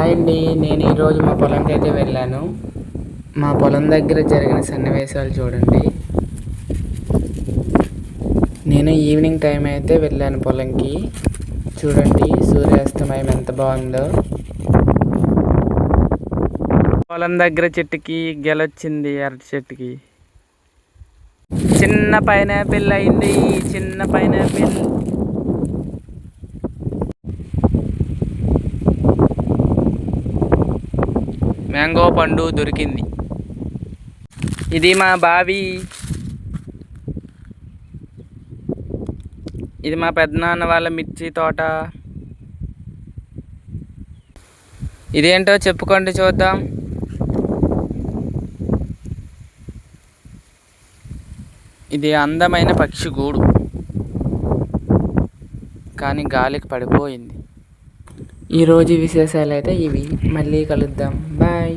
Hi అండి. నేను ఈరోజు మా పొలంకి అయితే వెళ్ళాను. మా పొలం దగ్గర జరిగిన సన్నివేశాలు చూడండి. నేను ఈవినింగ్ టైం అయితే వెళ్ళాను పొలంకి. చూడండి సూర్యాస్తమయం ఎంత బాగుందో. పొలం దగ్గర చెట్టుకి గెలొచ్చింది, అరటి చెట్టుకి. చిన్న పైనాపిల్ అయింది, చిన్న పైనాపిల్. మ్యాంగో పండు దొరికింది. ఇది మా బావి. ఇది మా పెద్దనాన్న వాళ్ళ మిర్చి తోట. ఇదేంటో చెప్పుకోండి చూద్దాం. ఇది అందమైన పక్షి గూడు, కానీ గాలికి పడిపోయింది. ఈరోజు విశేషాలు అయితే ఇవి. మళ్ళీ కలుద్దాం. బాయ్.